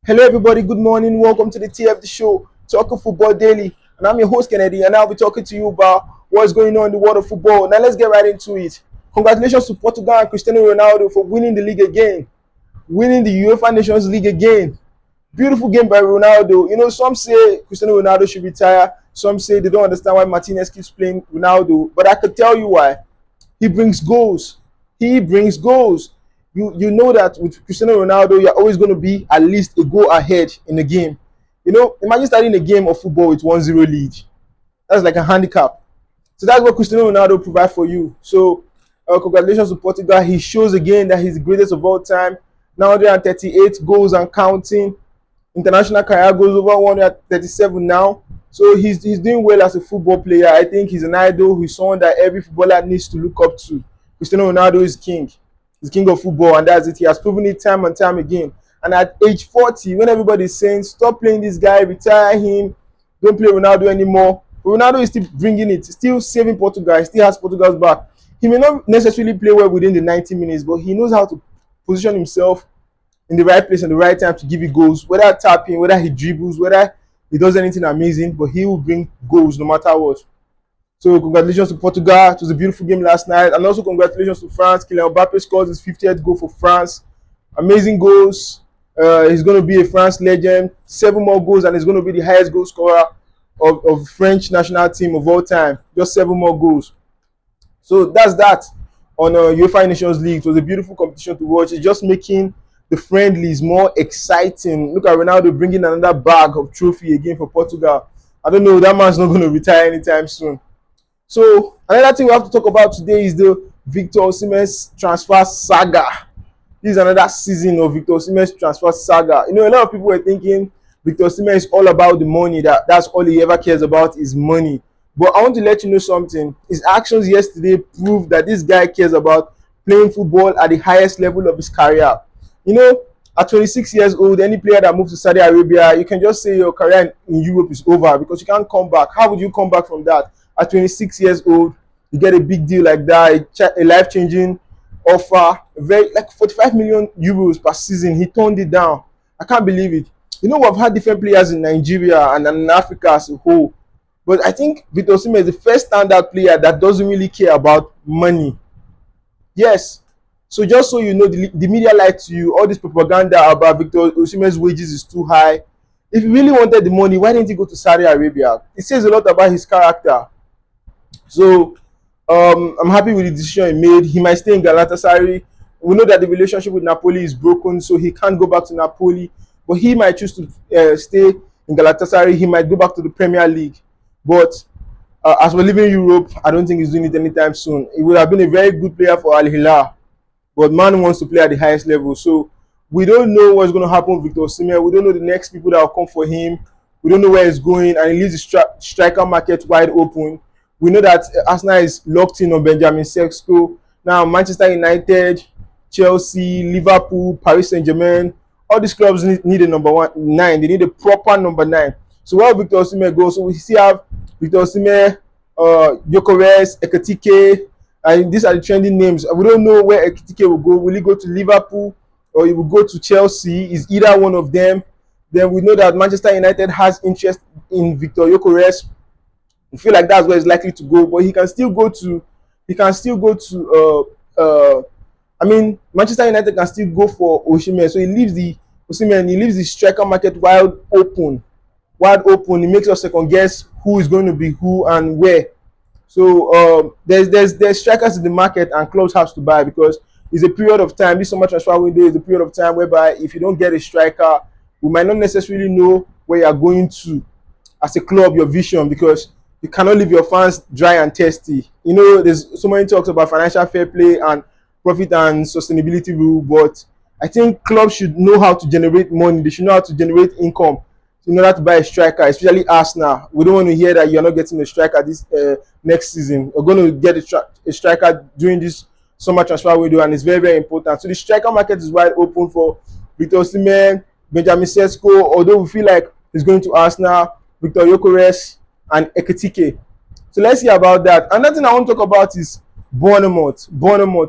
Hello, everybody. Good morning. Welcome to the TF the show, Talking Football Daily. And I'm your host, Kennedy, and I'll be talking to you about what's going on in the world of football. Now, let's get right into it. Congratulations to Portugal and Cristiano Ronaldo for winning the league again, winning the UEFA Nations League again. Beautiful game by Ronaldo. Some say Cristiano Ronaldo should retire. Some say they don't understand why Martinez keeps playing Ronaldo. But I could tell you why. He brings goals. He brings goals. You know that with Cristiano Ronaldo, you're always going to be at least a goal ahead in the game. Imagine starting a game of football with 1-0 lead. That's like a handicap. So that's what Cristiano Ronaldo provides for you. So congratulations to Portugal. He shows again that he's the greatest of all time. 938 goals and counting. International career goes over 137 now. So he's doing well as a football player. I think he's an idol. He's someone that every footballer needs to look up to. Cristiano Ronaldo is king. He's king of football, and that's it. He has proven it time and time again. And at age 40, when everybody's saying, stop playing this guy, retire him, don't play Ronaldo anymore, but Ronaldo is still bringing it, still saving Portugal, he still has Portugal's back. He may not necessarily play well within the 90 minutes, but he knows how to position himself in the right place and the right time to give you goals, whether tapping, whether he dribbles, whether he does anything amazing, but he will bring goals no matter what. So congratulations to Portugal. It was a beautiful game last night. And also congratulations to France. Kylian Mbappe scores his 50th goal for France. Amazing goals. He's going to be a France legend. 7 more goals and he's going to be the highest goal scorer of French national team of all time. Just 7 more goals. So that's that on UEFA Nations League. It was a beautiful competition to watch. It's just making the friendlies more exciting. Look at Ronaldo bringing another bag of trophy again for Portugal. I don't know, that man's not going to retire anytime soon. So another thing we have to talk about today is the Victor Osimhen's transfer saga. This is another season of Victor Osimhen's transfer saga. A lot of people were thinking Victor Osimhen is all about the money. That's all he ever cares about is money. But I want to let you know something. His actions yesterday proved that this guy cares about playing football at the highest level of his career. At 26 years old, any player that moves to Saudi Arabia, you can just say your career in Europe is over because you can't come back. How would you come back from that? At 26 years old, you get a big deal like that, a life-changing offer, like 45 million euros per season. He turned it down. I can't believe it. We've had different players in Nigeria and in Africa as a whole. But I think Victor Osimhen is the first standout player that doesn't really care about money. Yes. So just so you know, the media lied to you. All this propaganda about Victor Osimhen's wages is too high. If he really wanted the money, why didn't he go to Saudi Arabia? It says a lot about his character. So I'm happy with the decision he made. He might stay in Galatasaray. We know that the relationship with Napoli is broken, so he can't go back to Napoli. But he might choose to stay in Galatasaray. He might go back to the Premier League. But as we're leaving Europe, I don't think he's doing it anytime soon. He would have been a very good player for Al-Hilal. But man wants to play at the highest level. So we don't know what's going to happen with Victor Osimhen. We don't know the next people that will come for him. We don't know where he's going. And he leaves the striker market wide open. We know that Arsenal is locked in on Benjamin Sesko. Now, Manchester United, Chelsea, Liverpool, Paris Saint-Germain, all these clubs need a number 9. They need a proper number 9. So where Victor Osimhen goes, so we still have Victor Osimhen, Gyökeres, Ekitike, and these are the trending names. We don't know where Ekitike will go. Will he go to Liverpool or he will go to Chelsea? Is either one of them? Then we know that Manchester United has interest in Victor Gyökeres. I feel like that's where he's likely to go, but he can still go to Manchester United can still go for Osimhen. So he leaves the striker market wide open. He makes us second guess who is going to be who and where. So there's strikers in the market and clubs have to buy because it's a period of time. This summer transfer window is a period of time whereby if you don't get a striker, we might not necessarily know where you are going to as a club, your vision, because you cannot leave your fans dry and thirsty. There's so many talks about financial fair play and profit and sustainability rule, but I think clubs should know how to generate money. They should know how to generate income in order to buy a striker, especially Arsenal. We don't want to hear that you're not getting a striker this next season. We're going to get a striker during this summer transfer window, and it's very, very important. So the striker market is wide open for Victor Osimhen, Benjamin Sesko, although we feel like he's going to Arsenal, Victor Gyökeres, and Ekitike. So let's see about that. Another thing I want to talk about is Bournemouth.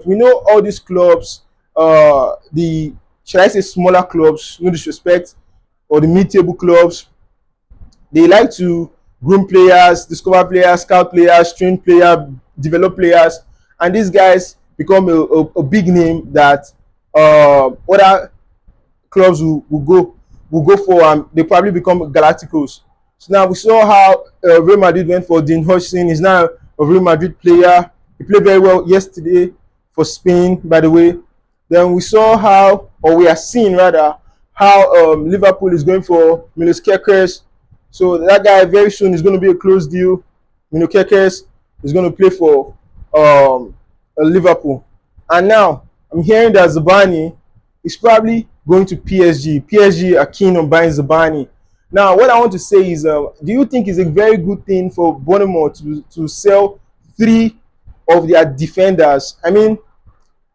We know all these clubs, should I say smaller clubs, no disrespect, or the mid-table clubs. They like to groom players, discover players, scout players, train players, develop players, and these guys become a big name that other clubs will go for, and they probably become Galacticos. So now we saw how Real Madrid went for Dean Hodgson. He's now a Real Madrid player. He played very well yesterday for Spain, by the way. Then we saw how, or we are seeing rather, how Liverpool is going for Milos Kerkez. So that guy very soon is going to be a close deal. Milos Kerkez is going to play for Liverpool. And now I'm hearing that Zabani is probably going to PSG. PSG are keen on buying Zabani. Now, what I want to say is, do you think it's a very good thing for Bournemouth to sell three of their defenders? I mean,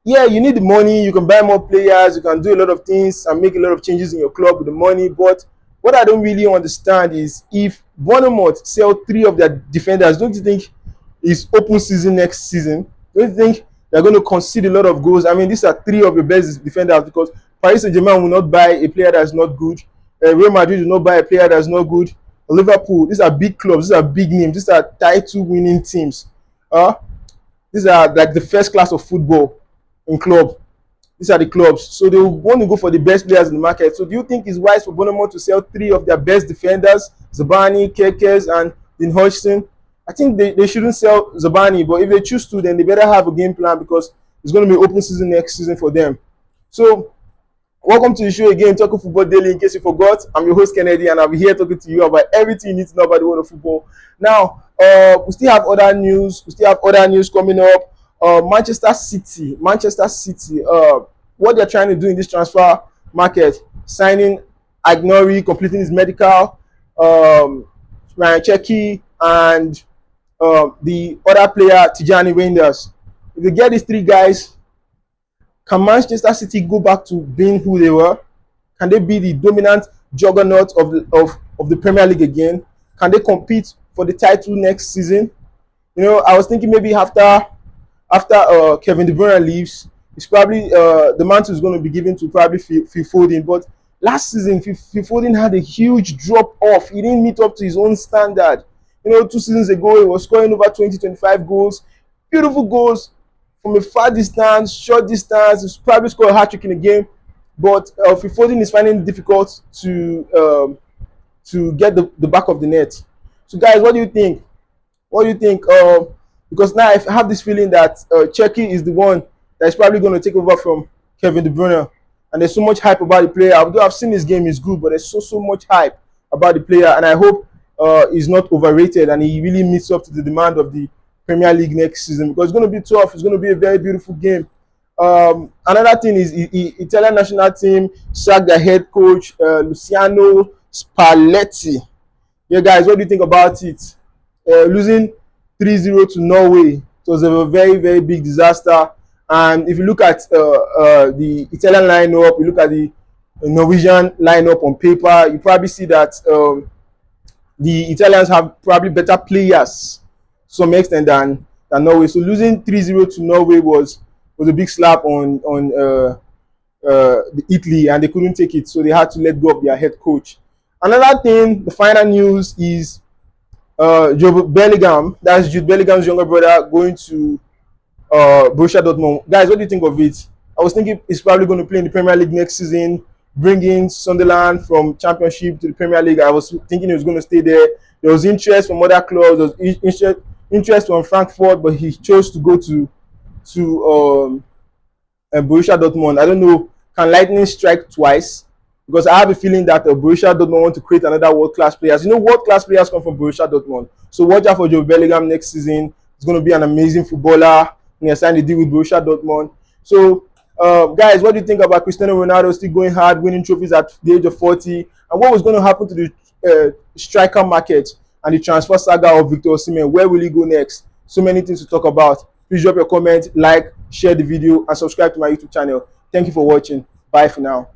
yeah, you need the money, you can buy more players, you can do a lot of things and make a lot of changes in your club with the money. But what I don't really understand is, if Bournemouth sell three of their defenders, don't you think it's open season next season? Don't you think they're going to concede a lot of goals? I mean, these are three of the best defenders, because Paris Saint-Germain will not buy a player that's not good. Real Madrid will not buy a player that's not good. Liverpool, these are big clubs, these are big names, these are title winning teams. These are like the first class of football in club. These are the clubs. So they want to go for the best players in the market. So do you think it's wise for Bournemouth to sell three of their best defenders, Zabani, Kerkez, and Dean Hodgson? I think they shouldn't sell Zabani, but if they choose to, then they better have a game plan, because it's going to be open season next season for them. So welcome to the show again, Talking Football Daily. In case you forgot, I'm your host Kennedy, and I'll be here talking to you about everything you need to know about the world of football. Now, we still have other news. We still have other news coming up. Manchester City, what they're trying to do in this transfer market, signing Agnori, completing his medical, Ryan Cherki, and the other player, Tijani Reinders. If they get these three guys, can Manchester City go back to being who they were? Can they be the dominant juggernaut of the Premier League again? Can they compete for the title next season? You know, I was thinking maybe after Kevin De Bruyne leaves, it's probably the mantle is going to be given to probably Phil Foden. But last season, Phil Foden had a huge drop off. He didn't meet up to his own standard. You know, 2 seasons ago, he was scoring over 20-25 goals, beautiful goals from a far distance, short distance. He's probably scored a hat-trick in a game. But Phil Foden is finding it difficult to get the back of the net. So, guys, what do you think? What do you think? Because now I have this feeling that Cherki is the one that is probably going to take over from Kevin De Bruyne. And there's so much hype about the player. Although I've seen his game is good, but there's so much hype about the player. And I hope he's not overrated and he really meets up to the demand of the Premier League next season, because it's going to be tough. It's going to be a very beautiful game. Another thing is Italian national team sacked their head coach, Luciano Spalletti. Yeah, guys, what do you think about it? Losing 3-0 to Norway, it was a very, very big disaster. And if you look at the Italian lineup, you look at the Norwegian lineup on paper, you probably see that the Italians have probably better players to some extent than Norway. So losing 3-0 to Norway was a big slap on Italy, and they couldn't take it, so they had to let go of their head coach. Another thing, the final news is Jude Bellingham, that's Jude Bellingham's younger brother, going to Borussia Dortmund. Guys, what do you think of it? I was thinking he's probably going to play in the Premier League next season, bringing Sunderland from Championship to the Premier League. I was thinking he was going to stay there. There was interest from other clubs. There was interest from Frankfurt, but he chose to go to Borussia Dortmund. I don't know, can lightning strike twice? Because I have a feeling that Borussia Dortmund want to create another world-class players. You know, world-class players come from Borussia Dortmund. So watch out for Jude Bellingham next season. He's going to be an amazing footballer. He has signed a deal with Borussia Dortmund. So, guys, what do you think about Cristiano Ronaldo still going hard, winning trophies at the age of 40? And what was going to happen to the striker market and the transfer saga of Victor Osimhen? Where will he go next? So many things to talk about. Please drop your comment, like, share the video, and subscribe to my YouTube channel. Thank you for watching. Bye for now.